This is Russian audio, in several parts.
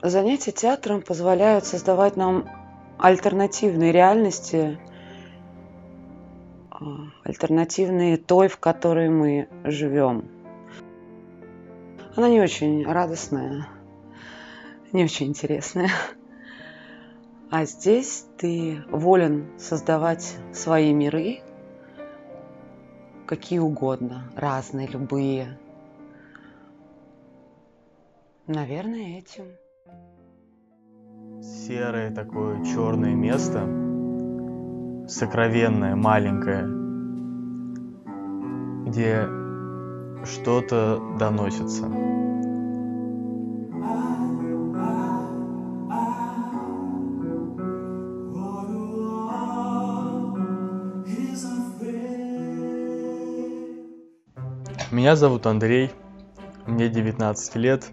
Занятия театром позволяют создавать нам альтернативные реальности, альтернативные той, в которой мы живем. Она не очень радостная, не очень интересная. А здесь ты волен создавать свои миры, какие угодно, разные, любые. Наверное, этим. Серое такое черное место, сокровенное, маленькое, где что-то доносится. Меня зовут Андрей, мне 19 лет,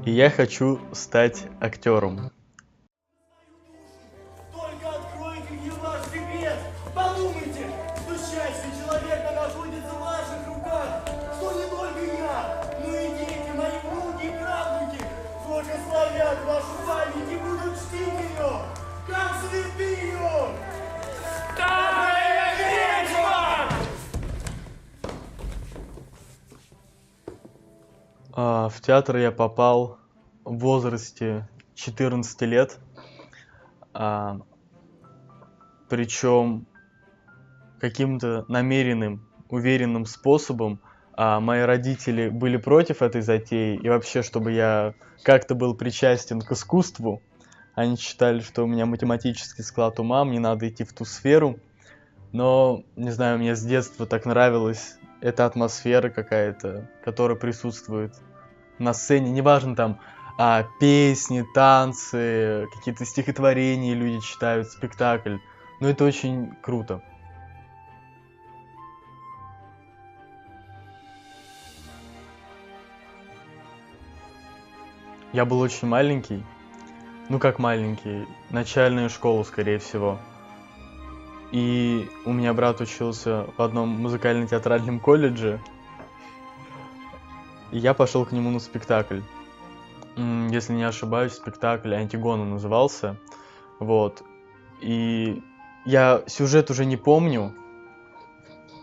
и я хочу стать актером. Только откройте мне ваш секрет! Подумайте, что счастье человека находится в ваших руках, что не только я, но и дети, мои внуки и правнуки благословят вашу память и будут чтить ее, как святыню! Старая ведьма! В театр я попал в возрасте 14 лет, причем каким-то намеренным, уверенным способом. Мои родители были против этой затеи, и вообще, чтобы я как-то был причастен к искусству. Они считали, что у меня математический склад ума, мне надо идти в ту сферу. Но, не знаю, мне с детства так нравилась эта атмосфера какая-то, которая присутствует на сцене. Неважно там песни, танцы, какие-то стихотворения люди читают, спектакль. Но это очень круто. Я был очень маленький. Ну как маленький, начальную школу, скорее всего. И у меня брат учился в одном музыкально-театральном колледже. И я пошел к нему на спектакль. Если не ошибаюсь, спектакль «Антигона» назывался. Вот. И я сюжет уже не помню.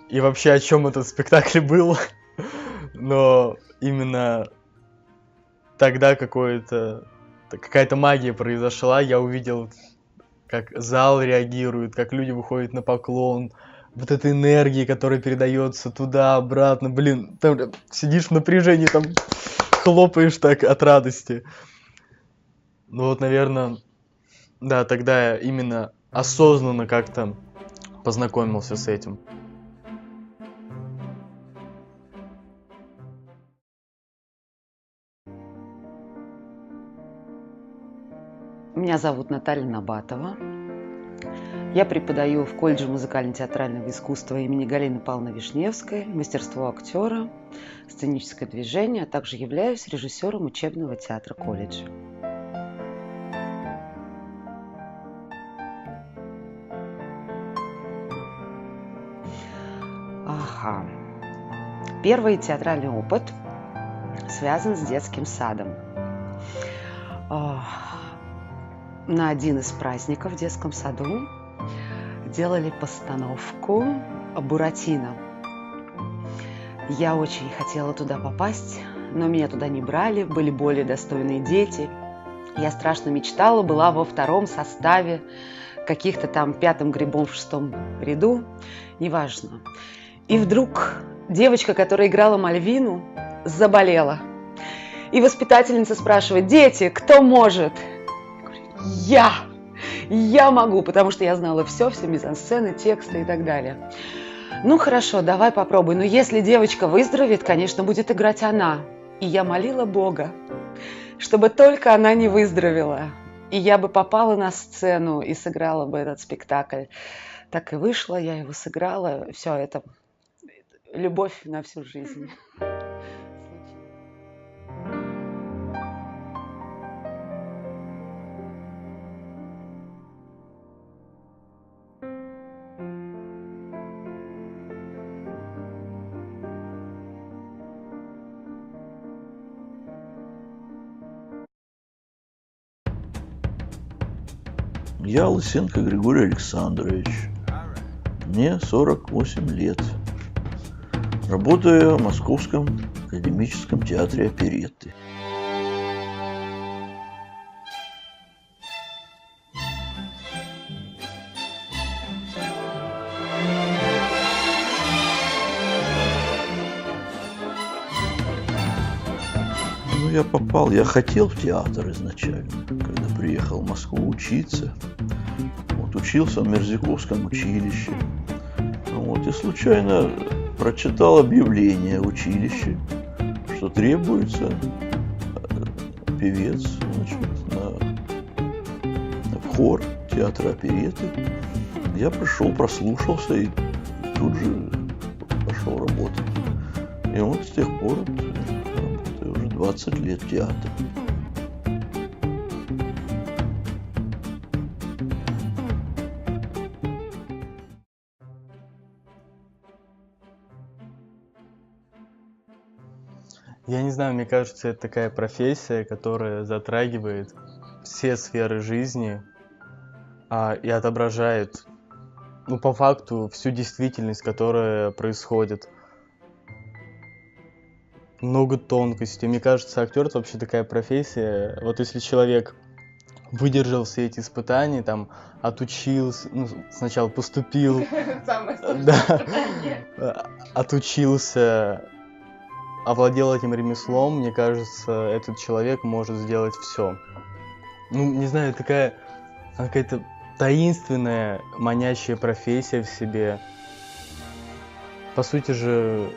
И вообще, о чем этот спектакль был. Но именно тогда какая-то магия произошла. Я увидел, как зал реагирует, как люди выходят на поклон. Вот эта энергия, которая передается туда, обратно. Блин, там сидишь в напряжении, там хлопаешь так от радости. Ну вот, наверное, да, тогда я именно осознанно как-то познакомился с этим. Меня зовут Наталья Набатова. Я преподаю в колледже музыкально-театрального искусства имени Галины Павловны Вишневской, мастерство актера, сценическое движение, а также являюсь режиссером учебного театра колледжа. Первый театральный опыт связан с детским садом. На один из праздников в детском саду делали постановку «Буратино». Я очень хотела туда попасть, но меня туда не брали, были более достойные дети. Я страшно мечтала, была во втором составе, каких-то там пятым грибом в шестом ряду, неважно. И вдруг девочка, которая играла Мальвину, заболела. И воспитательница спрашивает: «Дети, кто может?» Я могу, потому что я знала все мизансцены, тексты и так далее. Ну хорошо, давай попробуй. Но если девочка выздоровеет, конечно, будет играть она. И я молила Бога, чтобы только она не выздоровела. И я бы попала на сцену и сыграла бы этот спектакль. Так и вышло, я его сыграла. Все это любовь на всю жизнь. Я Лысенко Григорий Александрович. Мне 48 лет. Работаю в Московском академическом театре оперетты. Я хотел в театр изначально, когда приехал в Москву учиться. Вот, учился в Мерзляковском училище. Вот, и случайно прочитал объявление в училище, что требуется певец, значит, в хор театра оперетты. Я пришел, прослушался и тут же пошел работать. И вот с тех пор 20 лет в театре. Я не знаю, мне кажется, это такая профессия, которая затрагивает все сферы жизни и отображает, ну, по факту, всю действительность, которая происходит. Много тонкостей. Мне кажется, актер это вообще такая профессия. Вот если человек выдержал все эти испытания, там, отучился, ну, сначала поступил, отучился, овладел этим ремеслом, мне кажется, этот человек может сделать все. Ну, не знаю, такая какая-то таинственная, манящая профессия в себе. По сути же,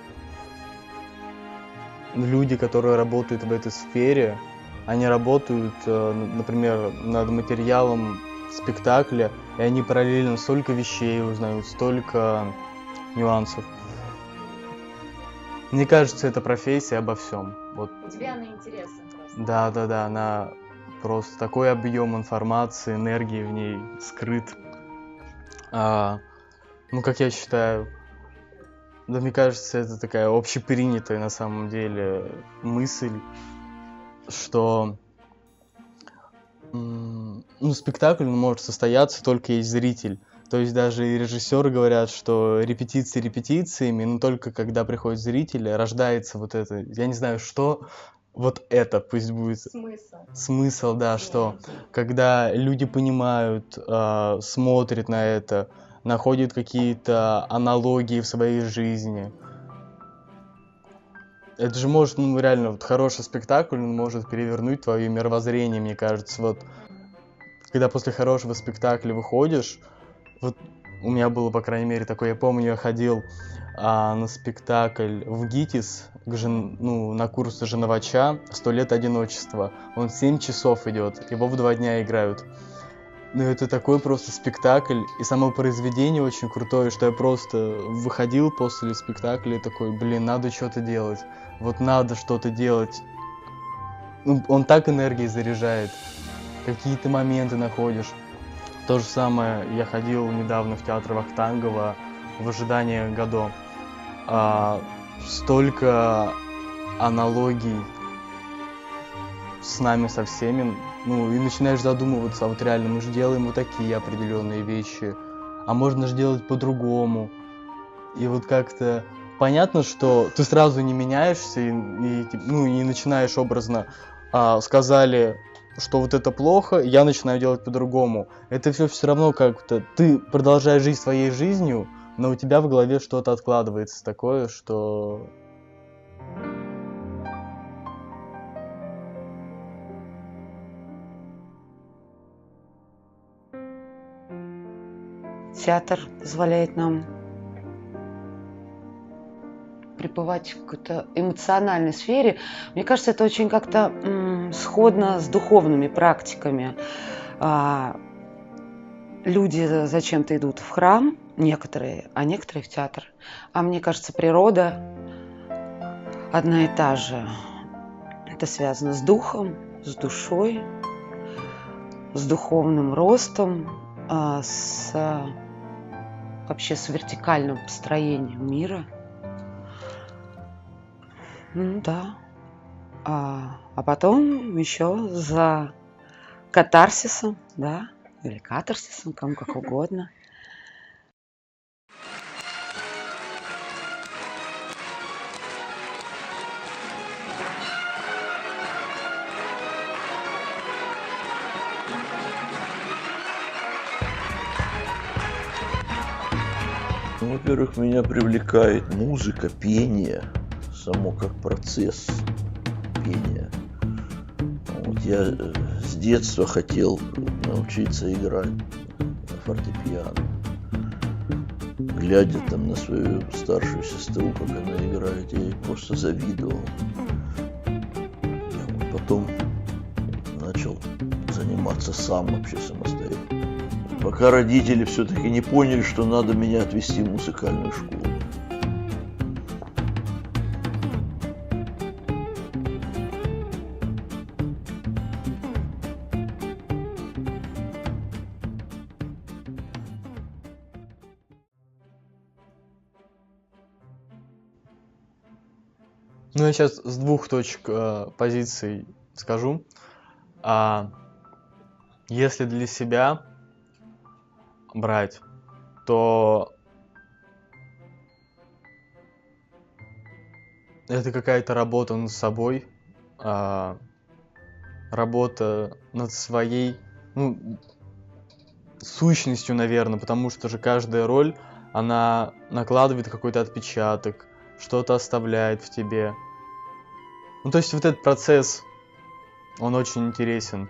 люди, которые работают в этой сфере, они работают, например, над материалом спектакля, и они параллельно столько вещей узнают, столько нюансов. Мне кажется, эта профессия обо всем. Вот. Тебе она интересна просто. Да, она просто такой объем информации, энергии в ней скрыт. Ну, как я считаю, да, мне кажется, это такая общепринятая на самом деле мысль, что спектакль может состояться только есть зритель. То есть даже и режиссеры говорят, что репетиции репетициями, но только когда приходит зритель, рождается вот это, я не знаю, что, вот это пусть будет. Смысл, да, что когда люди понимают, смотрят на это, находят какие-то аналогии в своей жизни. Это же может, ну, реально, вот хороший спектакль, он может перевернуть твое мировоззрение, мне кажется. Вот, когда после хорошего спектакля выходишь, вот у меня было, по крайней мере, такое, я помню, я ходил на спектакль в ГИТИС, на курс женовача «100 лет одиночества». Он 7 часов идет, его в 2 дня играют. Ну, это такой просто спектакль, и само произведение очень крутое, что я просто выходил после спектакля и такой, надо что-то делать. Вот надо что-то делать. Ну, он так энергией заряжает. Какие-то моменты находишь. То же самое, я ходил недавно в театр Вахтангова в ожидании Годо. Столько аналогий с нами, со всеми. Ну, и начинаешь задумываться, а вот реально мы же делаем вот такие определенные вещи, а можно же делать по-другому. И вот как-то понятно, что ты сразу не меняешься и начинаешь образно, сказали, что вот это плохо, я начинаю делать по-другому. Это все равно как-то, ты продолжаешь жить своей жизнью, но у тебя в голове что-то откладывается такое, что... Театр позволяет нам пребывать в какой-то эмоциональной сфере. Мне кажется, это очень как-то сходно с духовными практиками. Люди зачем-то идут в храм, некоторые, а некоторые в театр. А мне кажется, природа одна и та же. Это связано с духом, с душой, с духовным ростом, вообще с вертикальным построением мира. Да. А потом еще за катарсисом, да, или катарсисом, кому как угодно. Ну, во-первых, меня привлекает музыка, пение, само как процесс пения. Вот я с детства хотел научиться играть на фортепиано. Глядя там на свою старшую сестру, как она играет, я ей просто завидовал. Я вот потом начал заниматься сам вообще самостоятельно. Пока родители все-таки не поняли, что надо меня отвезти в музыкальную школу. Ну, я сейчас с двух точек позиций скажу. Если для себя брать, то это какая-то работа над собой, работа над своей, сущностью, наверное, потому что же каждая роль, она накладывает какой-то отпечаток, что-то оставляет в тебе. Ну, то есть вот этот процесс, он очень интересен.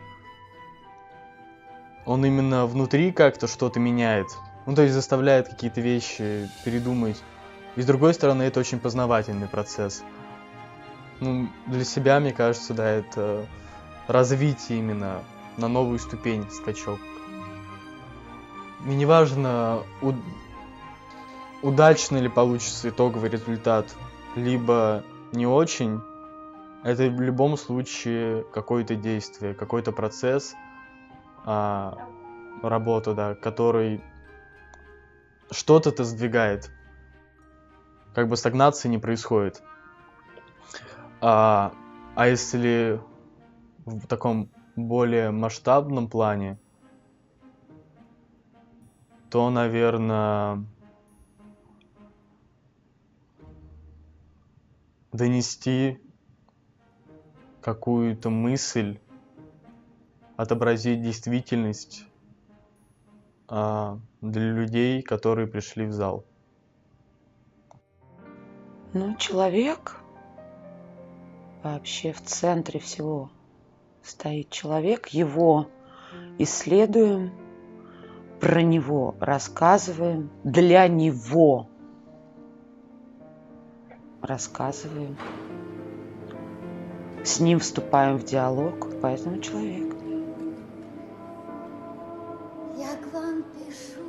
Он именно внутри как-то что-то меняет. Ну, то есть заставляет какие-то вещи передумать. И с другой стороны, это очень познавательный процесс. Ну, для себя, мне кажется, да, это развитие именно на новую ступень, скачок. И неважно, удачно ли получится итоговый результат, либо не очень, это в любом случае какое-то действие, какой-то процесс, работа, да, который что-то-то сдвигает. Как бы стагнации не происходит. А если в таком более масштабном плане, то, наверное, донести какую-то мысль, отобразить действительность для людей, которые пришли в зал. Ну, человек вообще в центре всего стоит человек, его исследуем, про него рассказываем, для него рассказываем, с ним вступаем в диалог, поэтому человек. Я к вам пишу.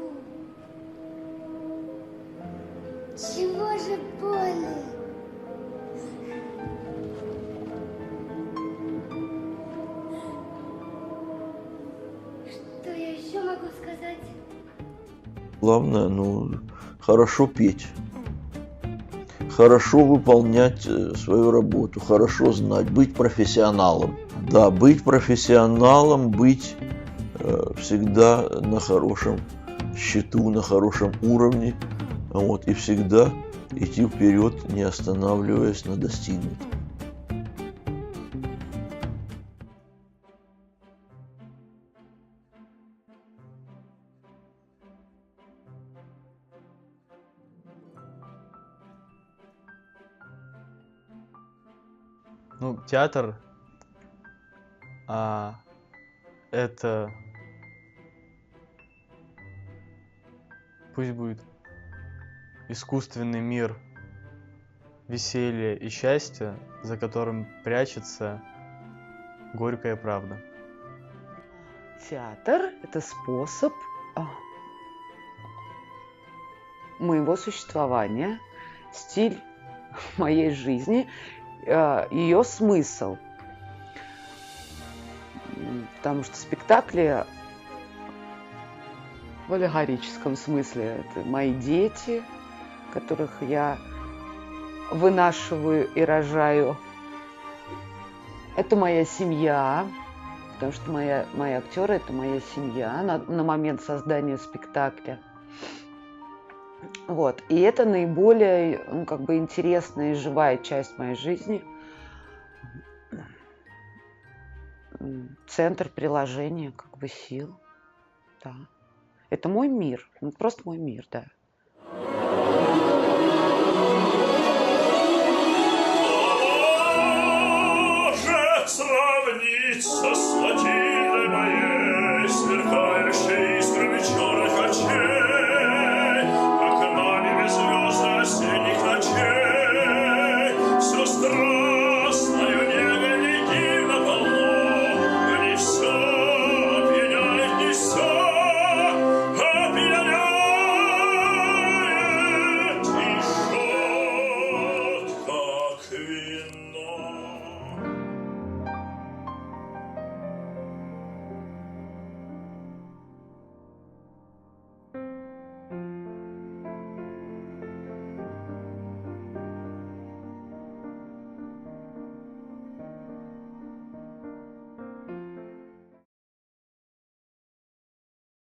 Чего же более? Что я еще могу сказать? Главное, хорошо петь. Хорошо выполнять свою работу, хорошо знать, быть профессионалом. Да, быть профессионалом, быть всегда на хорошем счету, на хорошем уровне, и всегда идти вперед, не останавливаясь на достигнутом. Ну, театр, это, пусть будет искусственный мир веселья и счастья, за которым прячется горькая правда. Театр – это способ моего существования, стиль моей жизни, ее смысл. Потому что спектакли в аллегорическом смысле – это мои дети, которых я вынашиваю и рожаю. Это моя семья, потому что мои актеры – это моя семья на момент создания спектакля. Вот. И это наиболее, как бы интересная и живая часть моей жизни. Центр приложения, как бы, сил. Да. Это мой мир. Просто мой мир, да. Может сравниться с